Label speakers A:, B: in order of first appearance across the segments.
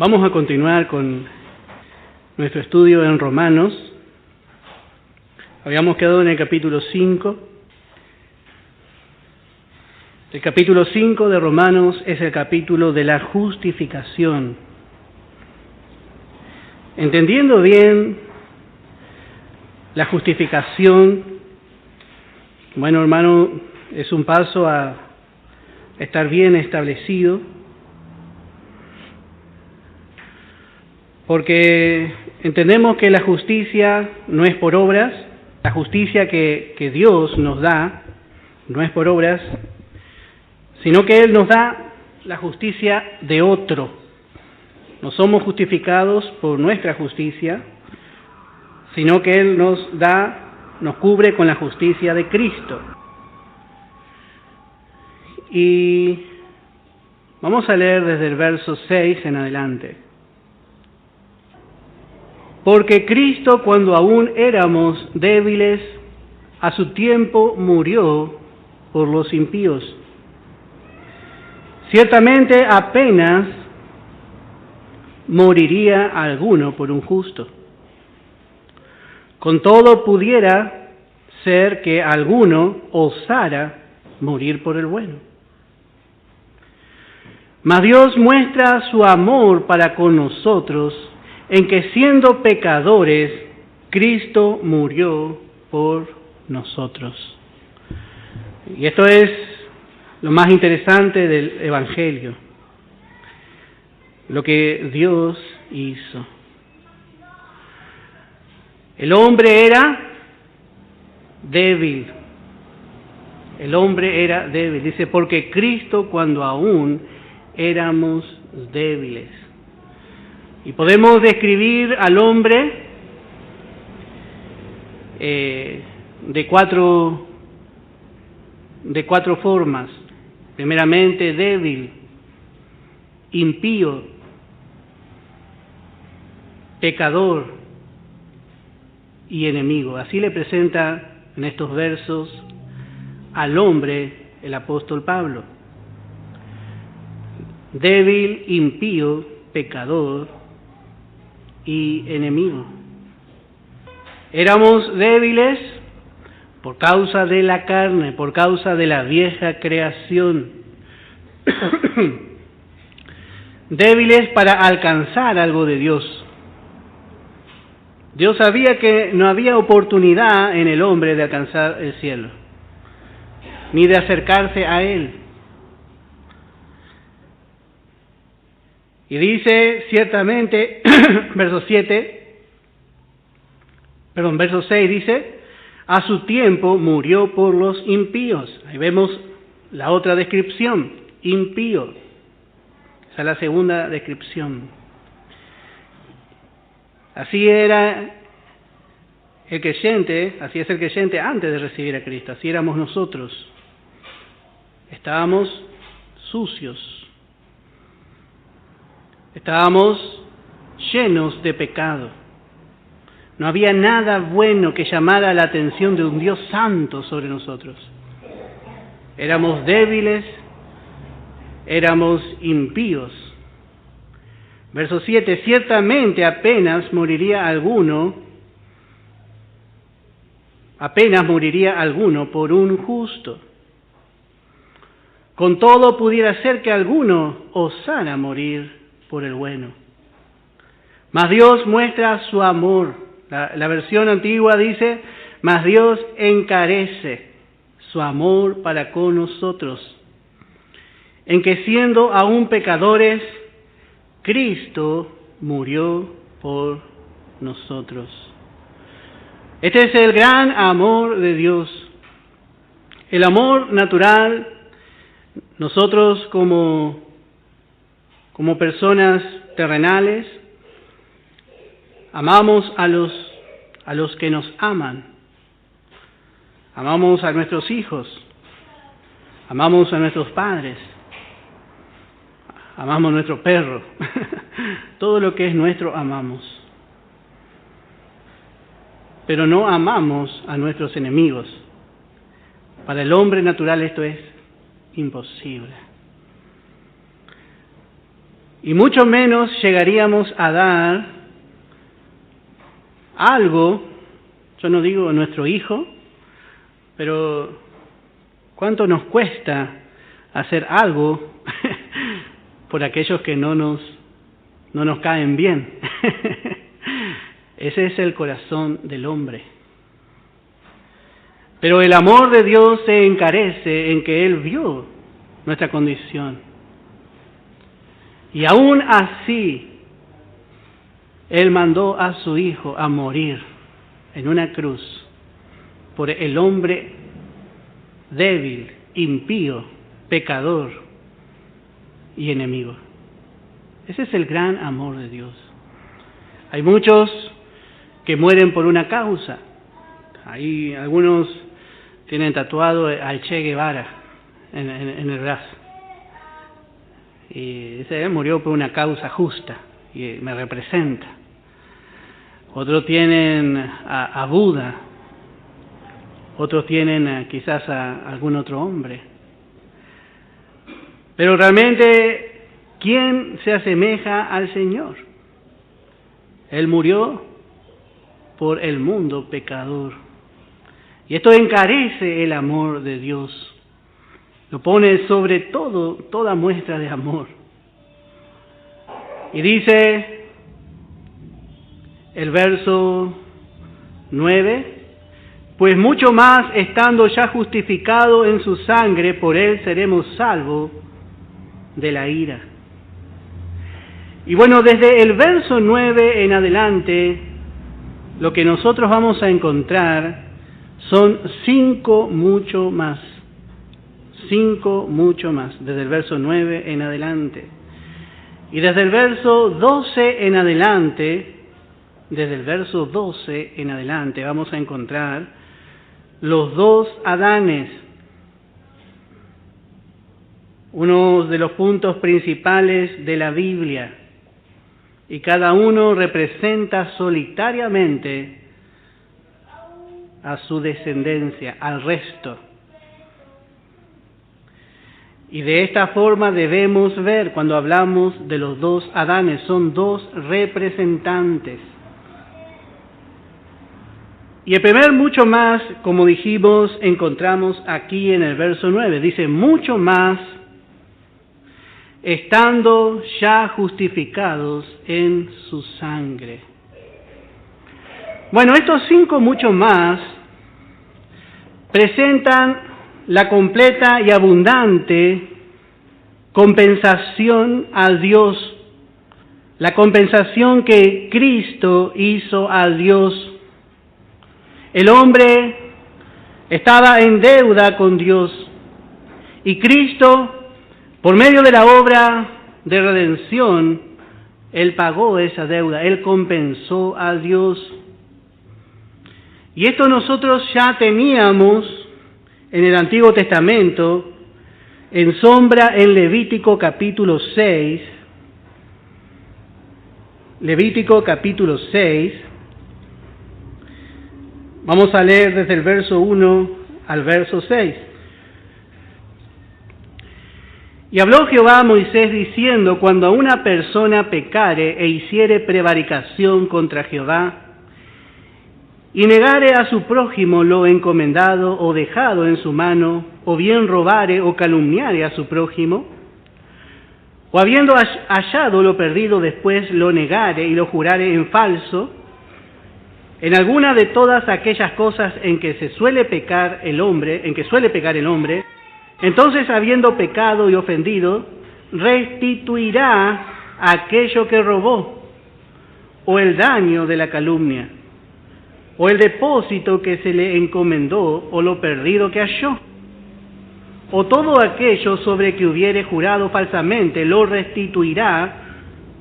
A: Vamos a continuar con nuestro estudio en Romanos. Habíamos quedado en el capítulo 5. El capítulo 5 de Romanos es el capítulo de la justificación. Entendiendo bien la justificación, bueno, hermano, es un paso a estar bien establecido, porque entendemos que la justicia no es por obras, la justicia que Dios nos da no es por obras, sino que Él nos da la justicia de otro. No somos justificados por nuestra justicia, sino que Él nos cubre con la justicia de Cristo. Y vamos a leer desde el verso 6 en adelante. Porque Cristo, cuando aún éramos débiles, a su tiempo murió por los impíos. Ciertamente apenas moriría alguno por un justo. Con todo pudiera ser que alguno osara morir por el bueno. Mas Dios muestra su amor para con nosotros en que siendo pecadores, Cristo murió por nosotros. Y esto es lo más interesante del Evangelio, lo que Dios hizo. El hombre era débil. El hombre era débil. Dice, porque Cristo cuando aún éramos débiles. Y podemos describir al hombre de cuatro formas. Primeramente, débil, impío, pecador y enemigo. Así le presenta en estos versos al hombre el apóstol Pablo. Débil, impío, pecador y enemigo. Éramos débiles por causa de la carne, por causa de la vieja creación. Débiles para alcanzar algo de Dios. Dios sabía que no había oportunidad en el hombre de alcanzar el cielo, ni de acercarse a Él. Y dice ciertamente, verso 6 dice, a su tiempo murió por los impíos. Ahí vemos la otra descripción, impío. Esa es la segunda descripción. Así era el creyente, así es el creyente antes de recibir a Cristo, así éramos nosotros. Estábamos sucios. Estábamos llenos de pecado. No había nada bueno que llamara la atención de un Dios santo sobre nosotros. Éramos débiles, éramos impíos. Verso 7, ciertamente apenas moriría alguno por un justo. Con todo pudiera ser que alguno osara morir por el bueno. Mas Dios muestra su amor. La versión antigua dice, mas Dios encarece su amor para con nosotros, en que siendo aún pecadores, Cristo murió por nosotros. Este es el gran amor de Dios. El amor natural, nosotros como personas terrenales, amamos a los que nos aman. Amamos a nuestros hijos. Amamos a nuestros padres. Amamos a nuestro perro. Todo lo que es nuestro amamos. Pero no amamos a nuestros enemigos. Para el hombre natural esto es imposible. y mucho menos llegaríamos a dar algo, yo no digo nuestro hijo, pero ¿cuánto nos cuesta hacer algo por aquellos que no nos caen bien? Ese es el corazón del hombre. Pero el amor de Dios se encarece en que Él vio nuestra condición. Y aún así, Él mandó a su Hijo a morir en una cruz por el hombre débil, impío, pecador y enemigo. Ese es el gran amor de Dios. Hay muchos que mueren por una causa. Hay algunos tienen tatuado al Che Guevara en el brazo. Y ese murió por una causa justa y me representa. Otros tienen a Buda. Otros tienen quizás a algún otro hombre. Pero realmente, ¿quién se asemeja al Señor? Él murió por el mundo pecador. Y esto encarece el amor de Dios. Lo pone sobre todo, toda muestra de amor. Y dice el verso 9, pues mucho más estando ya justificado en su sangre, por él seremos salvos de la ira. Y bueno, desde el verso 9 en adelante, lo que nosotros vamos a encontrar son 5 mucho más. 5 mucho más, desde el verso 9 en adelante. Y desde el verso 12 en adelante, vamos a encontrar los 2 Adanes. Uno de los puntos principales de la Biblia. Y cada uno representa solitariamente a su descendencia, al resto. Y de esta forma debemos ver cuando hablamos de los 2 Adanes, son 2 representantes. Y el primer mucho más, como dijimos, encontramos aquí en el verso 9. Dice, mucho más, estando ya justificados en su sangre. Bueno, estos 5 mucho más presentan la completa y abundante compensación al Dios, la compensación que Cristo hizo al Dios. El hombre estaba en deuda con Dios y Cristo, por medio de la obra de redención, Él pagó esa deuda, Él compensó a Dios. Y esto nosotros ya teníamos en el Antiguo Testamento, en sombra en Levítico capítulo 6. Levítico capítulo 6. Vamos a leer desde el verso 1 al verso 6. Y habló Jehová a Moisés diciendo, cuando una persona pecare e hiciere prevaricación contra Jehová, y negare a su prójimo lo encomendado o dejado en su mano, o bien robare o calumniare a su prójimo, o habiendo hallado lo perdido después lo negare y lo jurare en falso, en alguna de todas aquellas cosas en que suele pecar el hombre, entonces habiendo pecado y ofendido, restituirá aquello que robó, o el daño de la calumnia, o el depósito que se le encomendó, o lo perdido que halló, o todo aquello sobre que hubiere jurado falsamente, lo restituirá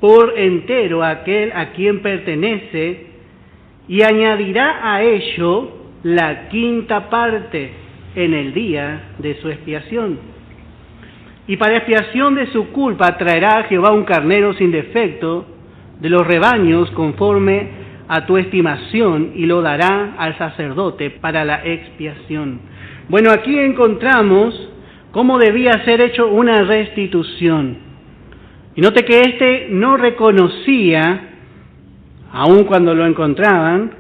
A: por entero a aquel a quien pertenece, y añadirá a ello la 5ª parte en el día de su expiación. Y para expiación de su culpa traerá a Jehová un carnero sin defecto de los rebaños conforme a tu estimación, y lo dará al sacerdote para la expiación. Bueno, aquí encontramos cómo debía ser hecho una restitución. Y note que éste no reconocía, aun cuando lo encontraban,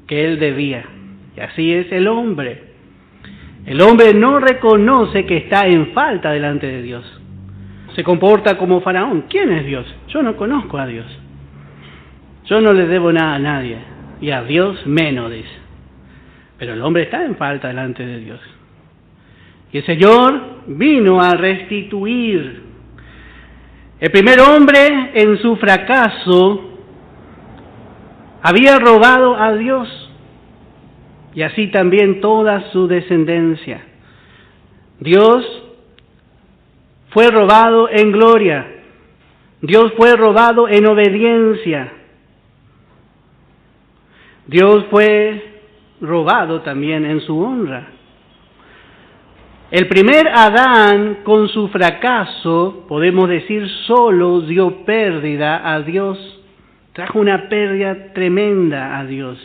A: que él debía. Y así es el hombre. El hombre no reconoce que está en falta delante de Dios. Se comporta como Faraón. ¿Quién es Dios? Yo no conozco a Dios. Yo no le debo nada a nadie. Y a Dios menos, dice. Pero el hombre está en falta delante de Dios. Y el Señor vino a restituir. El primer hombre en su fracaso había robado a Dios. Y así también toda su descendencia. Dios fue robado en gloria. Dios fue robado en obediencia. Dios fue robado también en su honra. El primer Adán, con su fracaso, podemos decir, solo dio pérdida a Dios. Trajo una pérdida tremenda a Dios.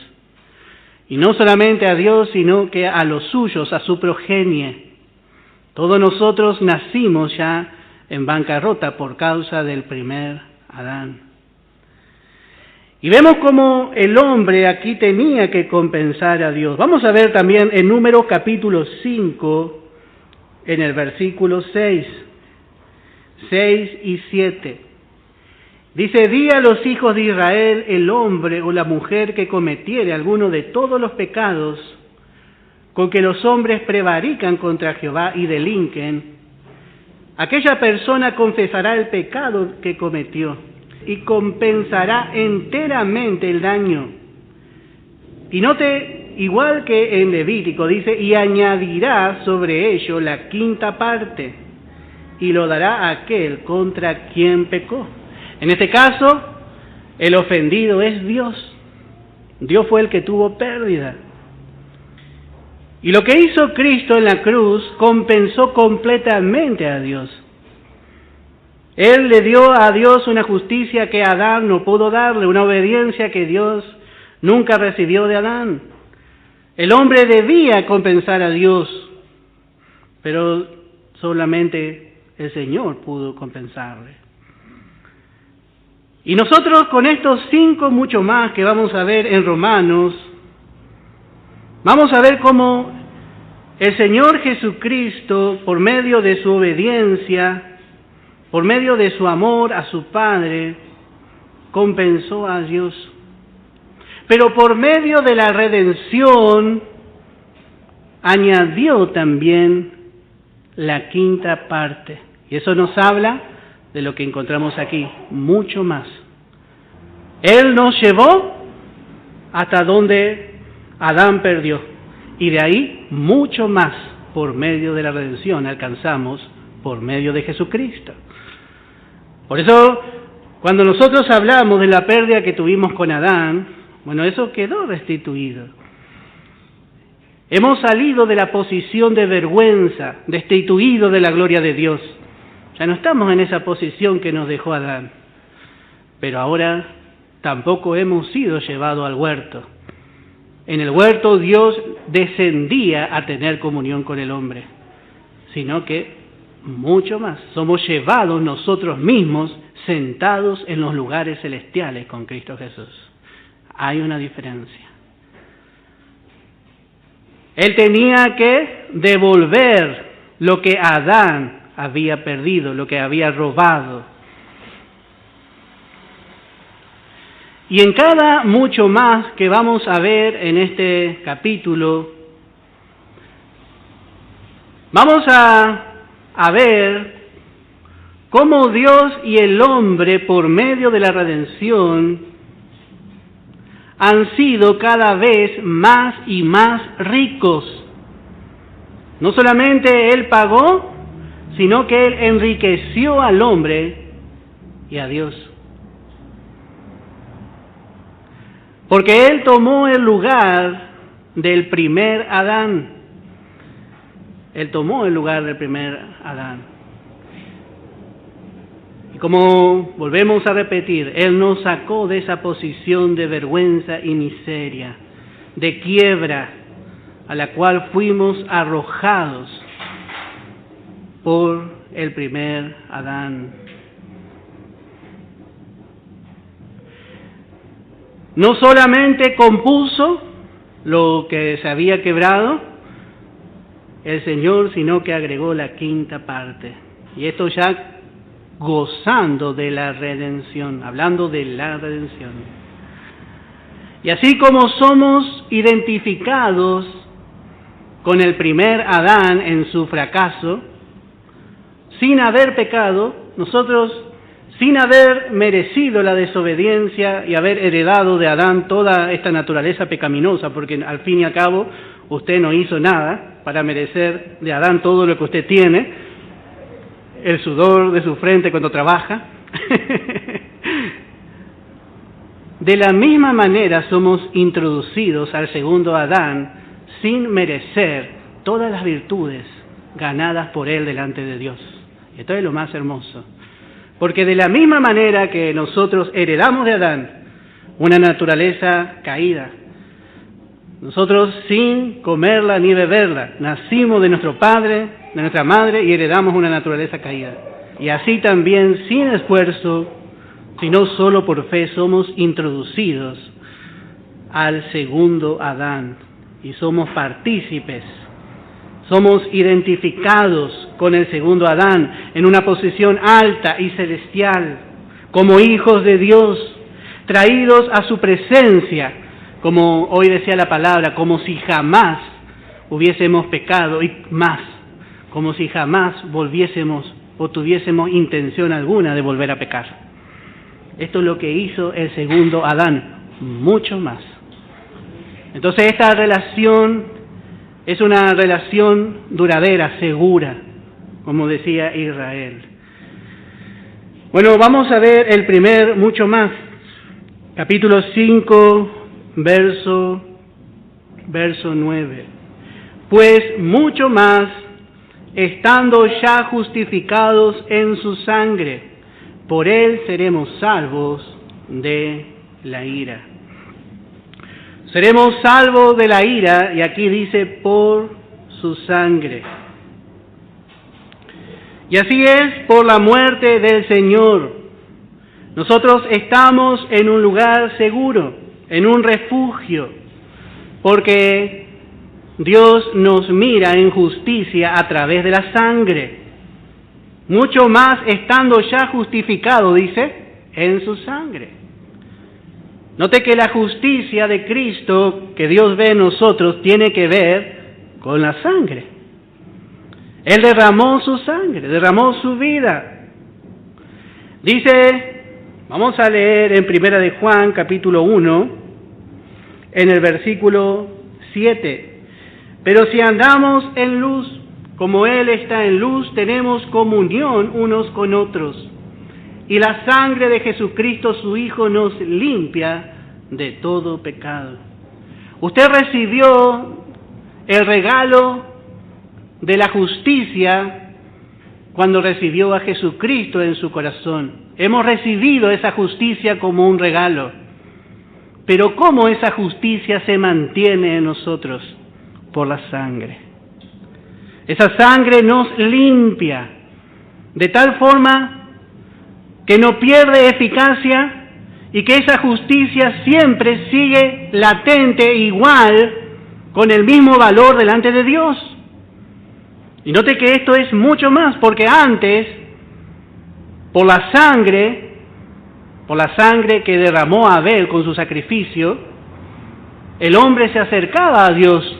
A: Y no solamente a Dios, sino que a los suyos, a su progenie. Todos nosotros nacimos ya en bancarrota por causa del primer Adán. Y vemos cómo el hombre aquí tenía que compensar a Dios. Vamos a ver también en Números capítulo 5, en el versículo 6 y 7. Dice: di a los hijos de Israel, el hombre o la mujer que cometiere alguno de todos los pecados con que los hombres prevarican contra Jehová y delinquen, aquella persona confesará el pecado que cometió y compensará enteramente el daño. Y note, igual que en Levítico, dice, y añadirá sobre ello la quinta parte, y lo dará a aquel contra quien pecó. En este caso, el ofendido es Dios. Dios fue el que tuvo pérdida. Y lo que hizo Cristo en la cruz compensó completamente a Dios. Él le dio a Dios una justicia que Adán no pudo darle, una obediencia que Dios nunca recibió de Adán. El hombre debía compensar a Dios, pero solamente el Señor pudo compensarle. Y nosotros con estos 5 mucho más que vamos a ver en Romanos, vamos a ver cómo el Señor Jesucristo, por medio de su obediencia, por medio de su amor a su Padre, compensó a Dios. Pero por medio de la redención, añadió también la quinta parte. Y eso nos habla de lo que encontramos aquí, mucho más. Él nos llevó hasta donde Adán perdió. Y de ahí, mucho más, por medio de la redención, alcanzamos por medio de Jesucristo. Por eso, cuando nosotros hablamos de la pérdida que tuvimos con Adán, bueno, eso quedó restituido. Hemos salido de la posición de vergüenza, destituido de la gloria de Dios. Ya no estamos en esa posición que nos dejó Adán. Pero ahora tampoco hemos sido llevados al huerto. En el huerto Dios descendía a tener comunión con el hombre, sino que mucho más. Somos llevados nosotros mismos sentados en los lugares celestiales con Cristo Jesús. Hay una diferencia. Él tenía que devolver lo que Adán había perdido, lo que había robado. Y en cada mucho más que vamos a ver en este capítulo, vamos a ver cómo Dios y el hombre, por medio de la redención, han sido cada vez más y más ricos. No solamente Él pagó, sino que Él enriqueció al hombre y a Dios. Porque Él tomó el lugar del primer Adán. Él tomó el lugar del primer Adán. Y como volvemos a repetir, Él nos sacó de esa posición de vergüenza y miseria, de quiebra, a la cual fuimos arrojados por el primer Adán. no solamente compuso lo que se había quebrado el Señor, sino que agregó la quinta parte. Y esto ya gozando de la redención, hablando de la redención. Y así como somos identificados con el primer Adán en su fracaso, sin haber pecado, nosotros, sin haber merecido la desobediencia y haber heredado de Adán toda esta naturaleza pecaminosa, porque al fin y al cabo usted no hizo nada para merecer de Adán todo lo que usted tiene, el sudor de su frente cuando trabaja. De la misma manera somos introducidos al segundo Adán sin merecer todas las virtudes ganadas por él delante de Dios. Y esto es lo más hermoso. Porque de la misma manera que nosotros heredamos de Adán una naturaleza caída, nosotros sin comerla ni beberla, nacimos de nuestro padre, de nuestra madre y heredamos una naturaleza caída. Y así también, sin esfuerzo, sino solo por fe, somos introducidos al segundo Adán y somos partícipes. Somos identificados con el segundo Adán en una posición alta y celestial, como hijos de Dios, traídos a su presencia, como hoy decía la palabra, como si jamás hubiésemos pecado y más, como si jamás volviésemos o tuviésemos intención alguna de volver a pecar. Esto es lo que hizo el segundo Adán, mucho más. Entonces esta relación es una relación duradera, segura, como decía Israel. Bueno, vamos a ver el primer mucho más. Capítulo 5, verso 9. Pues mucho más, estando ya justificados en su sangre, por él seremos salvos de la ira. Seremos salvos de la ira, y aquí dice por su sangre. Y así es por la muerte del Señor. Nosotros estamos en un lugar seguro, en un refugio, porque Dios nos mira en justicia a través de la sangre. Mucho más estando ya justificado, dice, en su sangre. Note que la justicia de Cristo que Dios ve en nosotros tiene que ver con la sangre. Él derramó su sangre, derramó su vida. Dice, vamos a leer en Primera de Juan, capítulo 1, en el versículo 7. Pero si andamos en luz, como Él está en luz, tenemos comunión unos con otros. Y la sangre de Jesucristo, su Hijo, nos limpia de todo pecado. Usted recibió el regalo de la justicia cuando recibió a Jesucristo en su corazón. Hemos recibido esa justicia como un regalo. Pero ¿cómo esa justicia se mantiene en nosotros? Por la sangre. Esa sangre nos limpia de tal forma que no pierde eficacia y que esa justicia siempre sigue latente, igual, con el mismo valor delante de Dios. Y note que esto es mucho más, porque antes, por la sangre que derramó Abel con su sacrificio, el hombre se acercaba a Dios.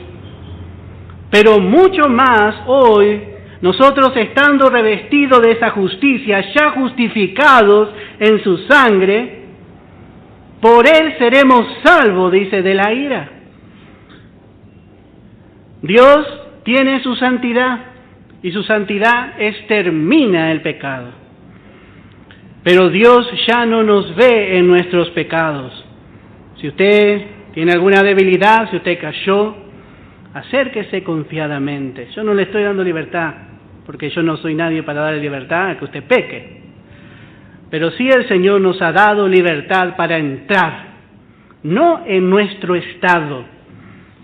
A: Pero mucho más hoy, nosotros estando revestidos de esa justicia, ya justificados en su sangre, por él seremos salvos, dice, de la ira. Dios tiene su santidad y su santidad extermina el pecado. Pero Dios ya no nos ve en nuestros pecados. Si usted tiene alguna debilidad, si usted cayó, acérquese confiadamente. Yo no le estoy dando libertad, porque yo no soy nadie para darle libertad a que usted peque. Pero sí el Señor nos ha dado libertad para entrar, no en nuestro estado,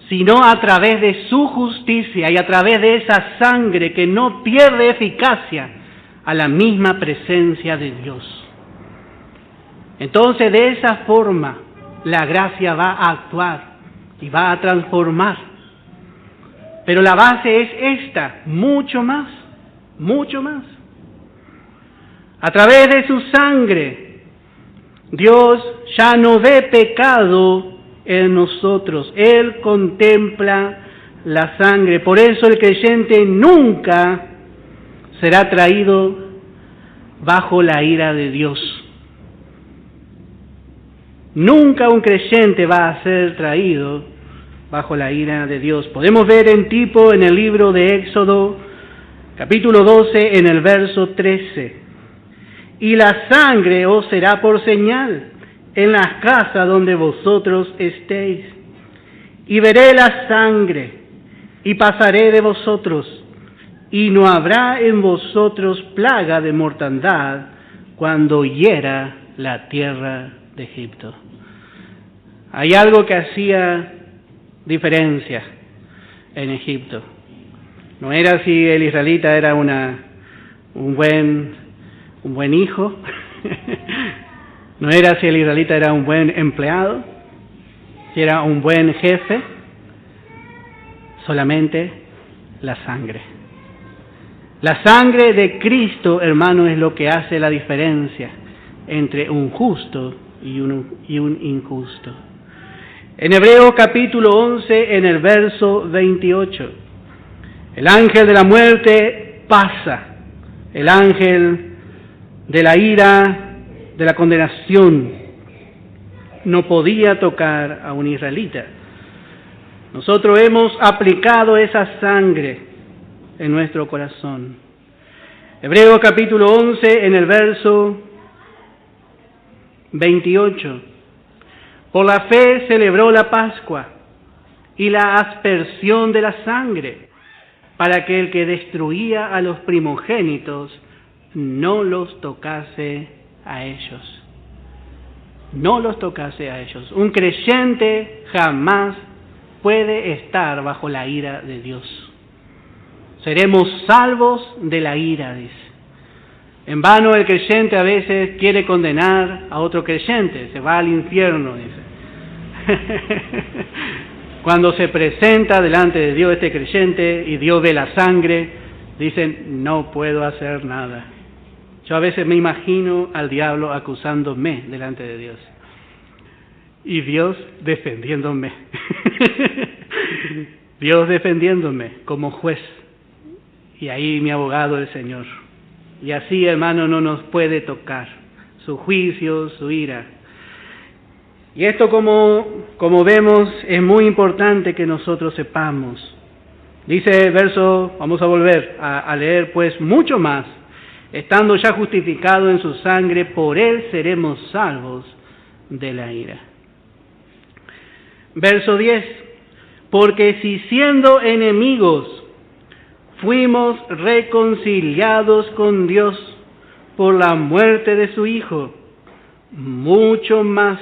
A: sino a través de su justicia y a través de esa sangre que no pierde eficacia a la misma presencia de Dios. Entonces, de esa forma, la gracia va a actuar y va a transformar. Pero la base es esta, mucho más, mucho más. A través de su sangre, Dios ya no ve pecado en nosotros. Él contempla la sangre. Por eso el creyente nunca será traído bajo la ira de Dios. Nunca un creyente va a ser traído bajo la ira de Dios. Podemos ver en tipo en el libro de Éxodo, capítulo 12, en el verso 13. Y la sangre os será por señal en las casas donde vosotros estéis. Y veré la sangre, y pasaré de vosotros, y no habrá en vosotros plaga de mortandad cuando hiera la tierra de Egipto. Hay algo que hacía diferencia en Egipto. No era si el israelita era un buen hijo, no era si el israelita era un buen empleado, si era un buen jefe, solamente la sangre. La sangre de Cristo, hermano, es lo que hace la diferencia entre un justo y un injusto. En Hebreos capítulo 11, en el verso 28, el ángel de la muerte pasa, el ángel de la ira, de la condenación, no podía tocar a un israelita. Nosotros hemos aplicado esa sangre en nuestro corazón. Hebreos capítulo 11, en el verso 28. Por la fe celebró la Pascua y la aspersión de la sangre, para que el que destruía a los primogénitos no los tocase a ellos. No los tocase a ellos. Un creyente jamás puede estar bajo la ira de Dios. Seremos salvos de la ira, dice. En vano el creyente a veces quiere condenar a otro creyente, se va al infierno, dice. Cuando se presenta delante de Dios este creyente y Dios ve la sangre, dicen, no puedo hacer nada. Yo a veces me imagino al diablo acusándome delante de Dios y Dios defendiéndome. Dios defendiéndome como juez y ahí mi abogado el Señor. Y así, hermano, no nos puede tocar su juicio, su ira. Y esto, como vemos, es muy importante que nosotros sepamos. Dice el verso, vamos a volver a leer, pues mucho más, estando ya justificado en su sangre, por él seremos salvos de la ira. Verso 10, porque si siendo enemigos fuimos reconciliados con Dios por la muerte de su Hijo, mucho más,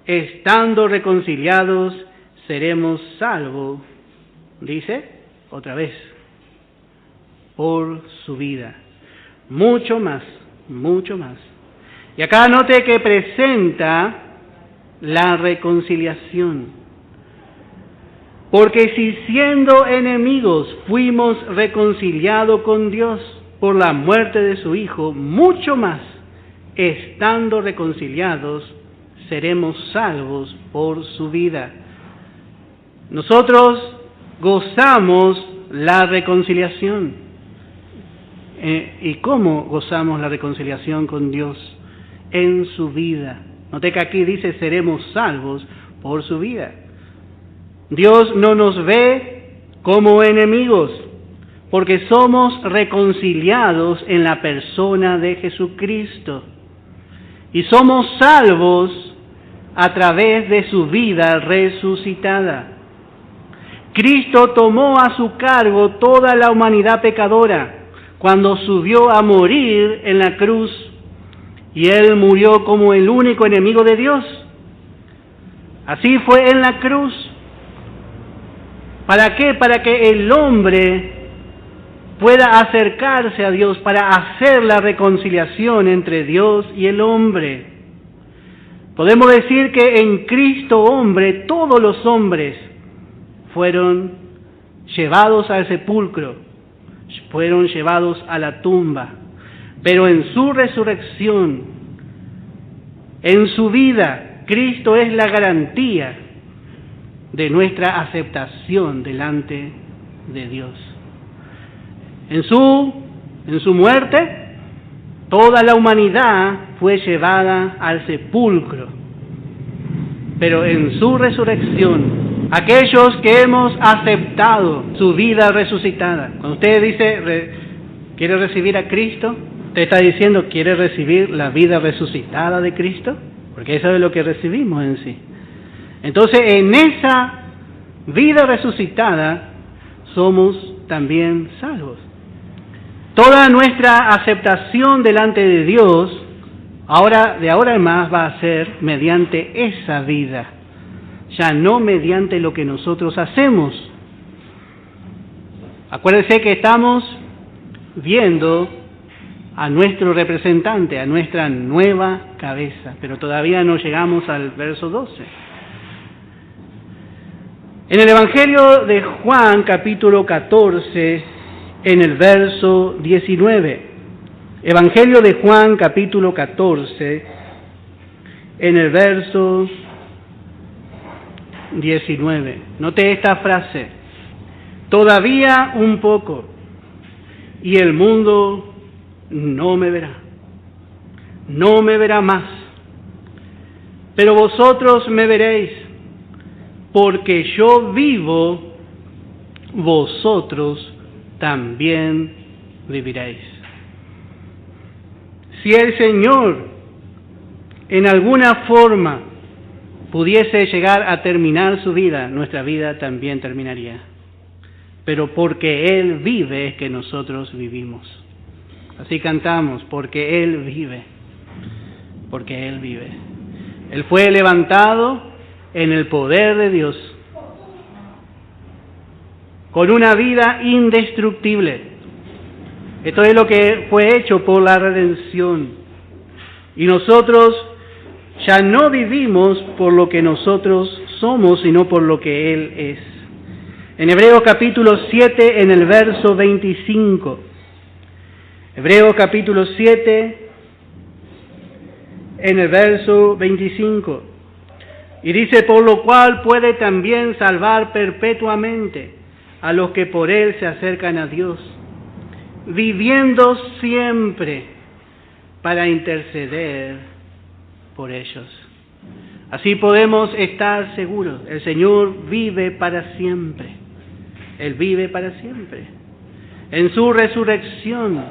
A: estando reconciliados, seremos salvos, dice otra vez, por su vida. Mucho más, mucho más. Y acá note que presenta la reconciliación. Porque si siendo enemigos fuimos reconciliados con Dios por la muerte de su Hijo, mucho más, estando reconciliados, seremos salvos por su vida. Nosotros gozamos la reconciliación. ¿Y cómo gozamos la reconciliación con Dios? En su vida. Note que aquí dice seremos salvos por su vida. Dios no nos ve como enemigos, porque somos reconciliados en la persona de Jesucristo. Y somos salvos a través de su vida resucitada. Cristo tomó a su cargo toda la humanidad pecadora cuando subió a morir en la cruz, y Él murió como el único enemigo de Dios. Así fue en la cruz. ¿Para qué? Para que el hombre pueda acercarse a Dios, para hacer la reconciliación entre Dios y el hombre. Podemos decir que en Cristo hombre, todos los hombres fueron llevados al sepulcro, fueron llevados a la tumba, pero en su resurrección, en su vida, Cristo es la garantía de nuestra aceptación delante de Dios. En su muerte, toda la humanidad fue llevada al sepulcro, pero en su resurrección, aquellos que hemos aceptado su vida resucitada, cuando usted dice, ¿quiere recibir a Cristo? Usted está diciendo, ¿quiere recibir la vida resucitada de Cristo? Porque eso es lo que recibimos en sí. Entonces, en esa vida resucitada, somos también salvos. Toda nuestra aceptación delante de Dios, de ahora en más, va a ser mediante esa vida, ya no mediante lo que nosotros hacemos. Acuérdense que estamos viendo a nuestro representante, a nuestra nueva cabeza, pero todavía no llegamos al verso 12. En el Evangelio de Juan, capítulo 14, en el verso 19. Evangelio de Juan, capítulo 14, en el verso 19. Note esta frase: todavía un poco, y el mundo no me verá más, pero vosotros me veréis, porque yo vivo, vosotros también viviréis. Si el Señor en alguna forma pudiese llegar a terminar su vida, nuestra vida también terminaría. Pero porque Él vive es que nosotros vivimos. Así cantamos, porque Él vive. Porque Él vive. Él fue levantado en el poder de Dios, con una vida indestructible. Esto es lo que fue hecho por la redención. Y nosotros ya no vivimos por lo que nosotros somos, sino por lo que Él es. En Hebreos capítulo 7, en el verso 25. Hebreos capítulo 7, en el verso 25. Y dice, por lo cual puede también salvar perpetuamente a los que por Él se acercan a Dios, viviendo siempre para interceder por ellos. Así podemos estar seguros, el Señor vive para siempre. Él vive para siempre. En su resurrección,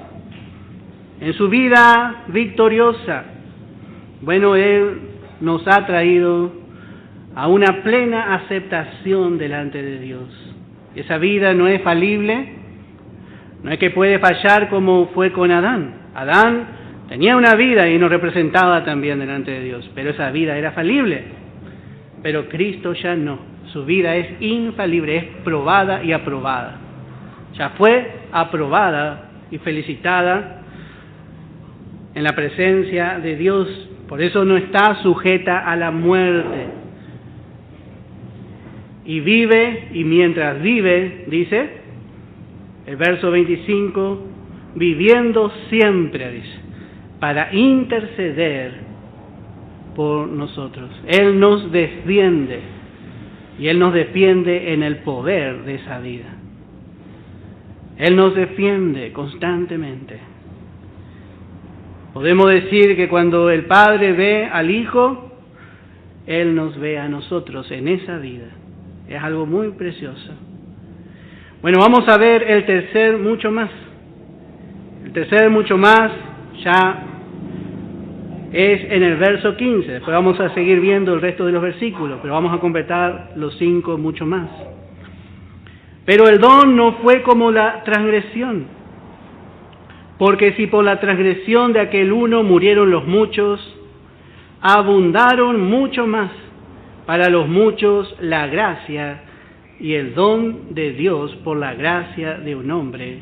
A: en su vida victoriosa, Él nos ha traído a una plena aceptación delante de Dios. Esa vida no es falible, no es que puede fallar como fue con Adán. Adán tenía una vida y nos representaba también delante de Dios, pero esa vida era falible. Pero Cristo ya no, su vida es infalible, es probada y aprobada. Ya fue aprobada y felicitada en la presencia de Dios, por eso no está sujeta a la muerte. Y vive, y mientras vive, dice, el verso 25, viviendo siempre, dice, para interceder por nosotros. Él nos defiende, y Él nos defiende en el poder de esa vida. Él nos defiende constantemente. Podemos decir que cuando el Padre ve al Hijo, Él nos ve a nosotros en esa vida. Es algo muy precioso. Bueno, vamos a ver el tercer mucho más. El tercer mucho más ya es en el verso 15. Después vamos a seguir viendo el resto de los versículos, pero vamos a completar los 5 mucho más. Pero el don no fue como la transgresión, porque si por la transgresión de aquel uno murieron los muchos, abundaron mucho más para los muchos la gracia y el don de Dios por la gracia de un hombre,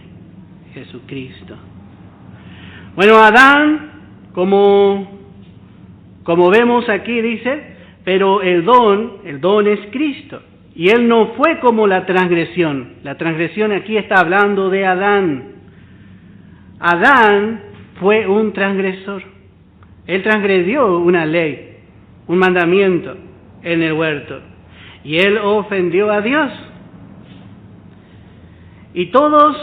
A: Jesucristo. Bueno, Adán, como Como vemos aquí dice, pero el don es Cristo. Y Él no fue como la transgresión. La transgresión aquí está hablando de Adán. Adán fue un transgresor. Él transgredió una ley, un mandamiento en el huerto. Y Él ofendió a Dios. Y todos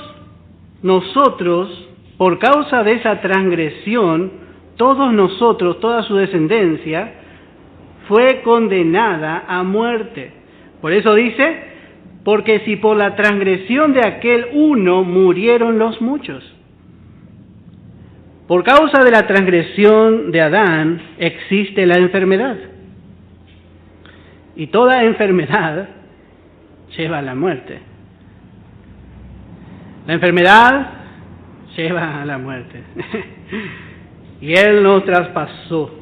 A: nosotros, por causa de esa transgresión, todos nosotros, toda su descendencia, fue condenada a muerte. Por eso dice, porque si por la transgresión de aquel uno murieron los muchos. Por causa de la transgresión de Adán existe la enfermedad. Y toda enfermedad lleva a la muerte. La enfermedad lleva a la muerte. Y Él nos traspasó.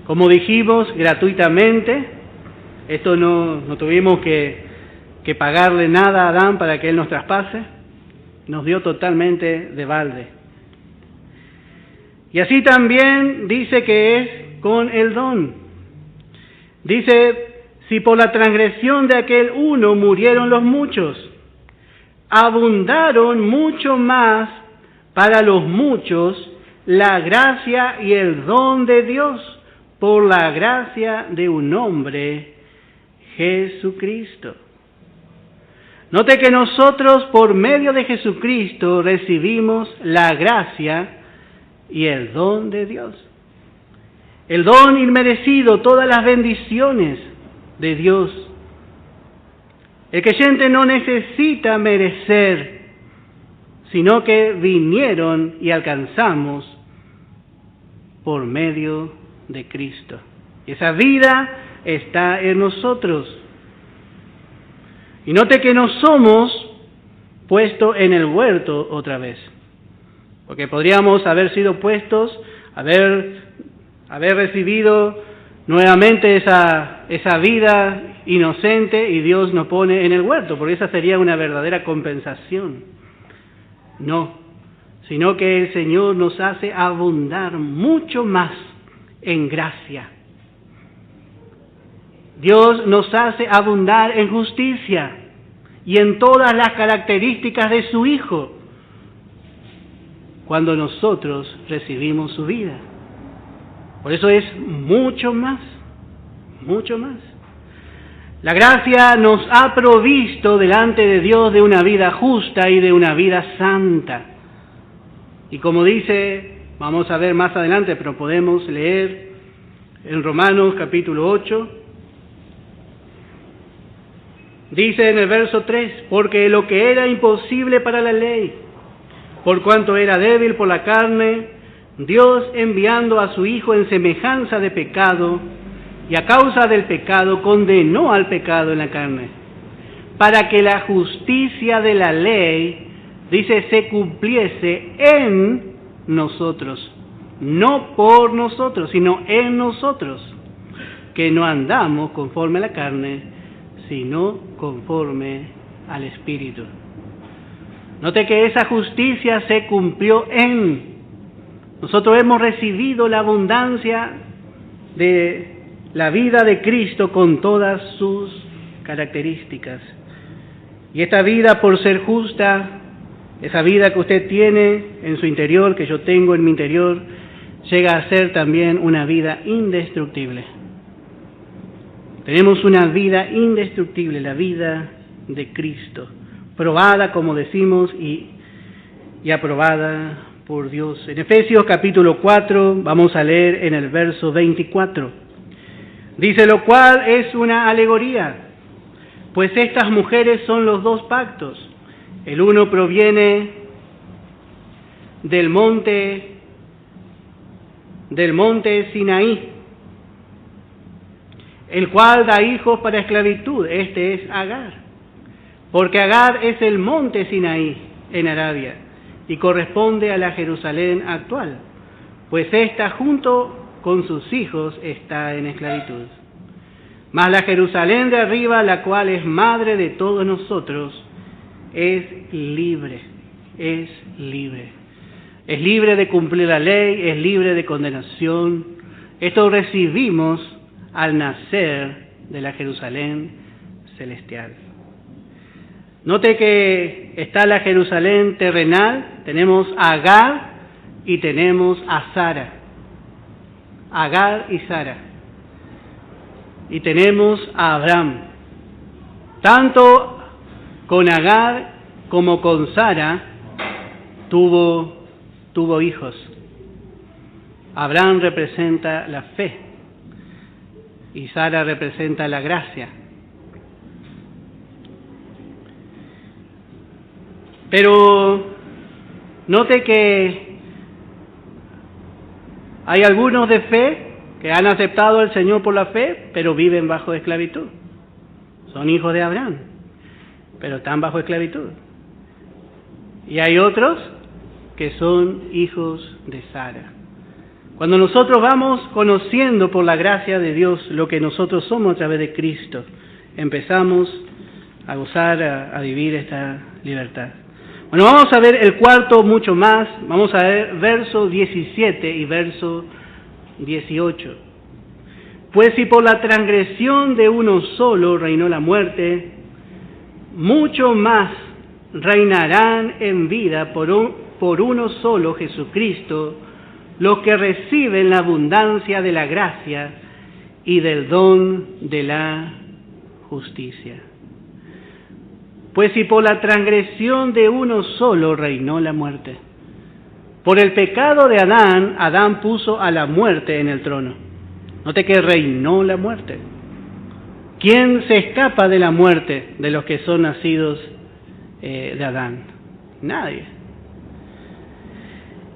A: Como dijimos, gratuitamente. Esto no tuvimos que pagarle nada a Adán para que Él nos traspase. Nos dio totalmente de balde. Y así también dice que es con el don. Dice, si por la transgresión de aquel uno murieron los muchos, abundaron mucho más para los muchos la gracia y el don de Dios por la gracia de un hombre, Jesucristo. Note que nosotros por medio de Jesucristo recibimos la gracia y el don de Dios. El don inmerecido, todas las bendiciones de Dios. El creyente no necesita merecer, sino que vinieron y alcanzamos por medio de Cristo. Esa vida está en nosotros. Y note que no somos puestos en el huerto otra vez. Porque podríamos haber sido puestos, haber recibido nuevamente esa vida inocente y Dios nos pone en el huerto, porque esa sería una verdadera compensación. No, sino que el Señor nos hace abundar mucho más en gracia. Dios nos hace abundar en justicia y en todas las características de su Hijo cuando nosotros recibimos su vida. Por eso es mucho más, mucho más. La gracia nos ha provisto delante de Dios de una vida justa y de una vida santa. Y como dice, vamos a ver más adelante, pero podemos leer en Romanos capítulo 8, dice en el verso 3, porque lo que era imposible para la ley, por cuanto era débil por la carne, Dios enviando a su Hijo en semejanza de pecado, y a causa del pecado condenó al pecado en la carne, para que la justicia de la ley, dice, se cumpliese en nosotros, no por nosotros, sino en nosotros, que no andamos conforme a la carne, sino conforme al Espíritu. Note que esa justicia se cumplió en nosotros. Hemos recibido la abundancia de la vida de Cristo con todas sus características. Y esta vida, por ser justa, esa vida que usted tiene en su interior, que yo tengo en mi interior, llega a ser también una vida indestructible. Tenemos una vida indestructible, la vida de Cristo, probada, como decimos, y aprobada por Dios. En Efesios capítulo 4, vamos a leer en el verso 24. Dice, lo cual es una alegoría, pues estas mujeres son los dos pactos. El uno proviene del monte Sinaí, el cual da hijos para esclavitud. Este es Agar, porque Agar es el monte Sinaí en Arabia y corresponde a la Jerusalén actual, pues ésta junto con sus hijos está en esclavitud. Mas la Jerusalén de arriba, la cual es madre de todos nosotros, es libre, es libre. Es libre de cumplir la ley, es libre de condenación, Esto recibimos al nacer de la Jerusalén celestial. Note que está la Jerusalén terrenal, tenemos a Agar y tenemos a Sara. Agar y Sara. Y tenemos a Abraham. Tanto con Agar como con Sara tuvo hijos. Abraham representa la fe y Sara representa la gracia. Pero note que hay algunos de fe que han aceptado al Señor por la fe, pero viven bajo esclavitud. Son hijos de Abraham, pero están bajo esclavitud. Y hay otros que son hijos de Sara. Cuando nosotros vamos conociendo por la gracia de Dios lo que nosotros somos a través de Cristo, empezamos a gozar, a vivir esta libertad. Bueno, vamos a ver el cuarto mucho más. Vamos a ver verso 17 y verso 18. Pues si por la transgresión de uno solo reinó la muerte, mucho más reinarán en vida por uno solo, Jesucristo, los que reciben la abundancia de la gracia y del don de la justicia. Pues si por la transgresión de uno solo reinó la muerte, por el pecado de Adán, Adán puso a la muerte en el trono. Note que reinó la muerte. ¿Quién se escapa de la muerte de los que son nacidos de Adán? Nadie.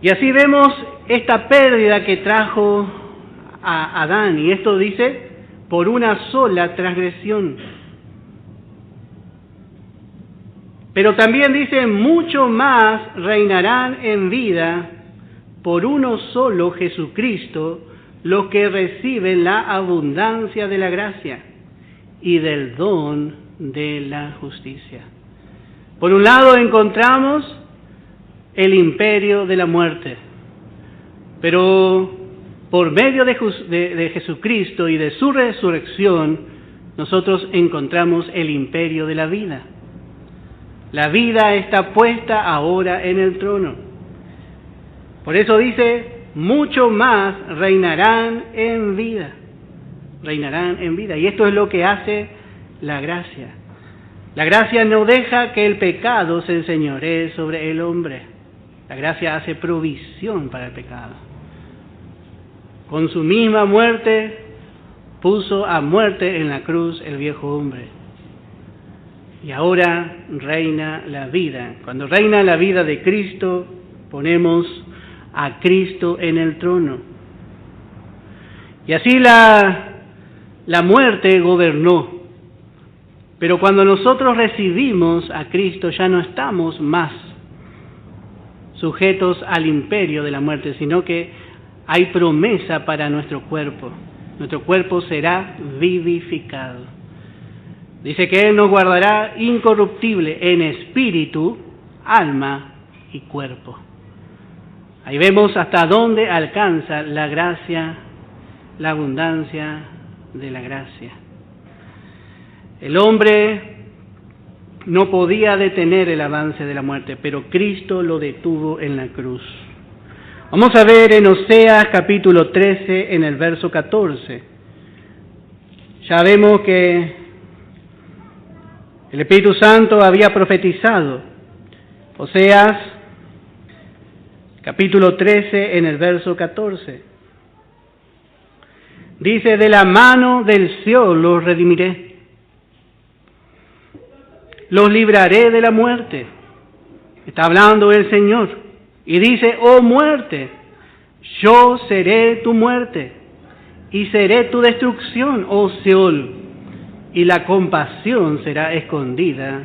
A: Y así vemos esta pérdida que trajo a Adán, y esto dice, por una sola transgresión. Pero también dice, mucho más reinarán en vida por uno solo, Jesucristo, los que reciben la abundancia de la gracia y del don de la justicia. Por un lado encontramos el imperio de la muerte, pero por medio de Jesucristo y de su resurrección, nosotros encontramos el imperio de la vida. La vida está puesta ahora en el trono. Por eso dice, mucho más reinarán en vida. Reinarán en vida. Y esto es lo que hace la gracia. La gracia no deja que el pecado se enseñoree sobre el hombre. La gracia hace provisión para el pecado. Con su misma muerte, puso a muerte en la cruz el viejo hombre. Y ahora reina la vida. Cuando reina la vida de Cristo, ponemos a Cristo en el trono. Y así la muerte gobernó. Pero cuando nosotros recibimos a Cristo, ya no estamos más sujetos al imperio de la muerte, sino que hay promesa para nuestro cuerpo. Nuestro cuerpo será vivificado. Dice que Él nos guardará incorruptible en espíritu, alma y cuerpo. Ahí vemos hasta dónde alcanza la gracia, la abundancia de la gracia. El hombre no podía detener el avance de la muerte, pero Cristo lo detuvo en la cruz. Vamos a ver en Oseas capítulo 13, en el verso 14. Ya vemos que el Espíritu Santo había profetizado. Oseas, capítulo 13, en el verso 14. Dice, de la mano del Seol los redimiré. Los libraré de la muerte. Está hablando el Señor. Y dice, oh muerte, yo seré tu muerte. Y seré tu destrucción, oh Seol. Y la compasión será escondida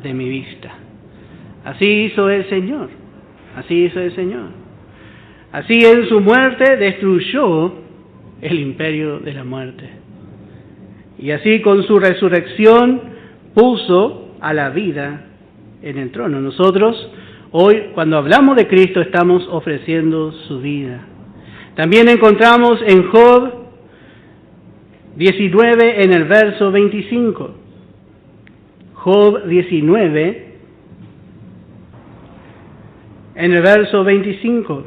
A: de mi vista. Así hizo el Señor. Así hizo el Señor. Así en su muerte destruyó el imperio de la muerte. Y así con su resurrección puso a la vida en el trono. Nosotros hoy, cuando hablamos de Cristo, estamos ofreciendo su vida. También encontramos en Job 19 en el verso 25. Job 19 en el verso 25.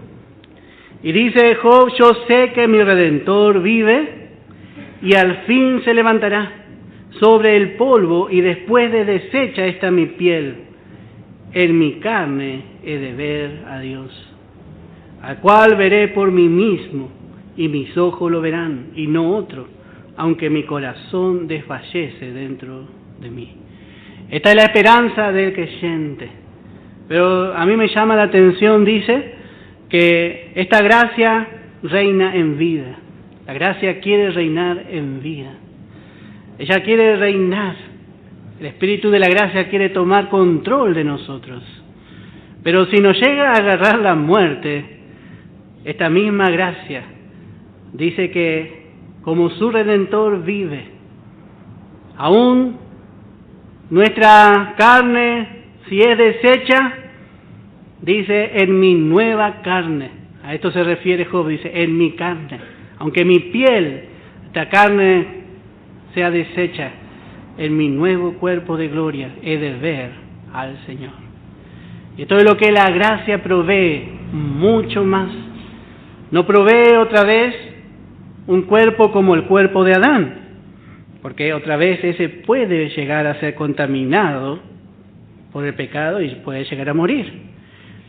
A: Y dice Job: yo sé que mi Redentor vive y al fin se levantará sobre el polvo, y después de deshecha está mi piel, en mi carne he de ver a Dios, al cual veré por mí mismo, y mis ojos lo verán, y no otro, aunque mi corazón desfallece dentro de mí. Esta es la esperanza del creyente. Pero a mí me llama la atención, dice, que esta gracia reina en vida. La gracia quiere reinar en vida. Ella quiere reinar. El Espíritu de la gracia quiere tomar control de nosotros. Pero si nos llega a agarrar la muerte, esta misma gracia dice que como su Redentor vive, aún nuestra carne, si es deshecha, dice, en mi nueva carne. A esto se refiere Job, dice, en mi carne. Aunque mi piel, esta carne, sea deshecha, en mi nuevo cuerpo de gloria he de ver al Señor. Y esto es lo que la gracia provee, mucho más. No provee otra vez un cuerpo como el cuerpo de Adán, porque otra vez ese puede llegar a ser contaminado por el pecado y puede llegar a morir,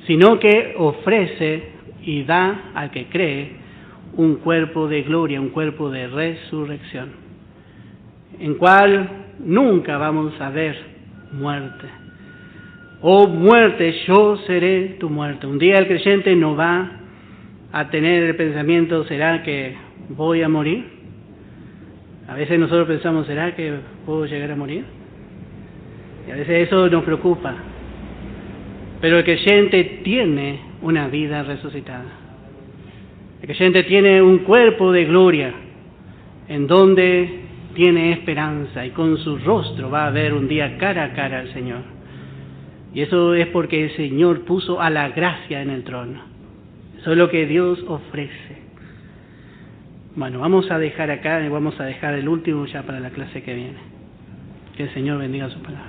A: sino que ofrece y da al que cree un cuerpo de gloria, un cuerpo de resurrección, en cual nunca vamos a ver muerte. Oh muerte, yo seré tu muerte. Un día el creyente no va a tener el pensamiento, ¿será que voy a morir? A veces nosotros pensamos, ¿será que puedo llegar a morir? Y a veces eso nos preocupa. Pero el creyente tiene una vida resucitada. El creyente tiene un cuerpo de gloria en donde tiene esperanza, y con su rostro va a ver un día cara a cara al Señor. Y eso es porque el Señor puso a la gracia en el trono. Eso es lo que Dios ofrece. Bueno, vamos a dejar acá y vamos a dejar el último ya para la clase que viene. Que el Señor bendiga su palabra.